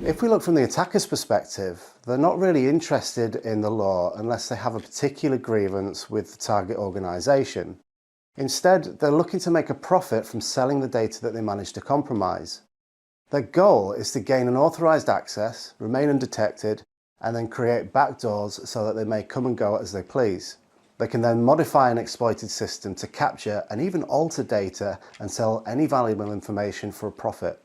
If we look from the attacker's perspective, they're not really interested in the law unless they have a particular grievance with the target organisation. Instead, they're looking to make a profit from selling the data that they managed to compromise. Their goal is to gain unauthorised access, remain undetected, and then create backdoors so that they may come and go as they please. They can then modify an exploited system to capture and even alter data and sell any valuable information for a profit.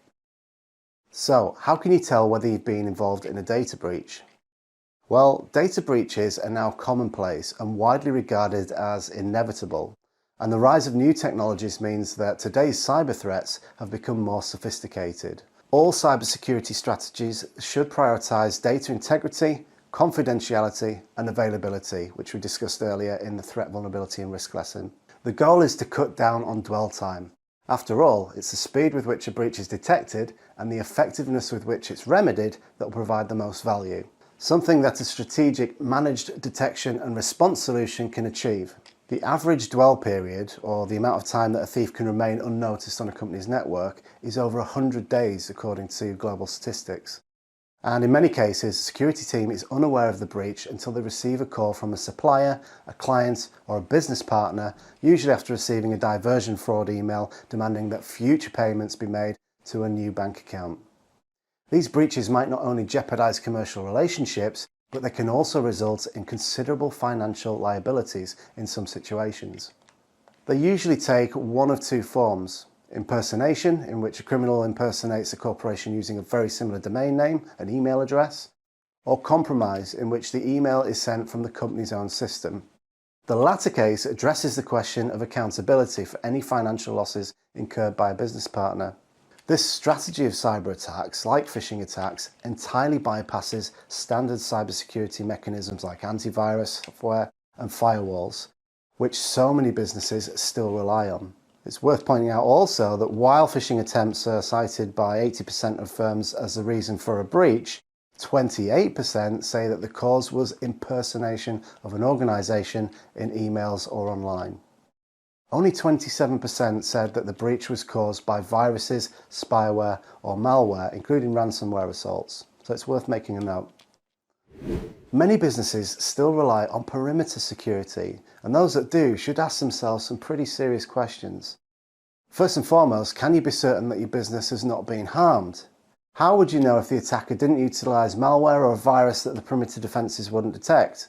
So, how can you tell whether you've been involved in a data breach? Well, data breaches are now commonplace and widely regarded as inevitable. And the rise of new technologies means that today's cyber threats have become more sophisticated. All cybersecurity strategies should prioritise data integrity, confidentiality and availability, which we discussed earlier in the threat, vulnerability and risk lesson. The goal is to cut down on dwell time. After all, it's the speed with which a breach is detected and the effectiveness with which it's remedied that will provide the most value. Something that a strategic managed detection and response solution can achieve. The average dwell period, or the amount of time that a thief can remain unnoticed on a company's network, is over 100 days according to global statistics. And in many cases, the security team is unaware of the breach until they receive a call from a supplier, a client or a business partner, usually after receiving a diversion fraud email demanding that future payments be made to a new bank account. These breaches might not only jeopardise commercial relationships, but they can also result in considerable financial liabilities in some situations. They usually take one of two forms. Impersonation, in which a criminal impersonates a corporation using a very similar domain name and email address, or compromise, in which the email is sent from the company's own system. The latter case addresses the question of accountability for any financial losses incurred by a business partner. This strategy of cyber attacks, like phishing attacks, entirely bypasses standard cybersecurity mechanisms like antivirus software and firewalls, which so many businesses still rely on. It's worth pointing out also that while phishing attempts are cited by 80% of firms as the reason for a breach, 28% say that the cause was impersonation of an organisation in emails or online. Only 27% said that the breach was caused by viruses, spyware or malware, including ransomware assaults. So it's worth making a note. Many businesses still rely on perimeter security, and those that do should ask themselves some pretty serious questions. First and foremost, can you be certain that your business has not been harmed? How would you know if the attacker didn't utilise malware or a virus that the perimeter defences wouldn't detect?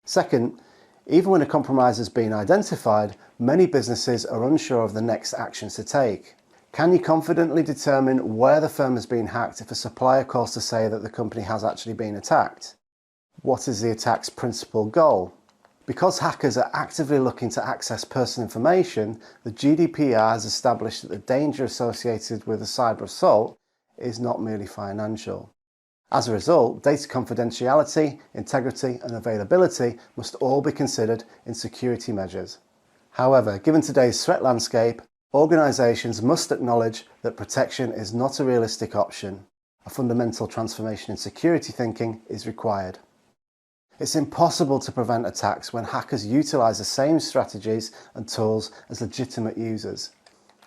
Second, even when a compromise has been identified, many businesses are unsure of the next actions to take. Can you confidently determine where the firm has been hacked if a supplier calls to say that the company has actually been attacked? What is the attack's principal goal? Because hackers are actively looking to access personal information, the GDPR has established that the danger associated with a cyber assault is not merely financial. As a result, data confidentiality, integrity and availability must all be considered in security measures. However, given today's threat landscape, organisations must acknowledge that protection is not a realistic option. A fundamental transformation in security thinking is required. It's impossible to prevent attacks when hackers utilise the same strategies and tools as legitimate users.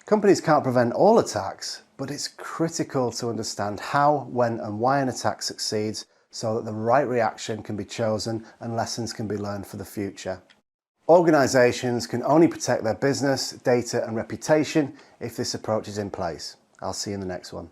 Companies can't prevent all attacks, but it's critical to understand how, when and why an attack succeeds so that the right reaction can be chosen and lessons can be learned for the future. Organisations can only protect their business, data and reputation if this approach is in place. I'll see you in the next one.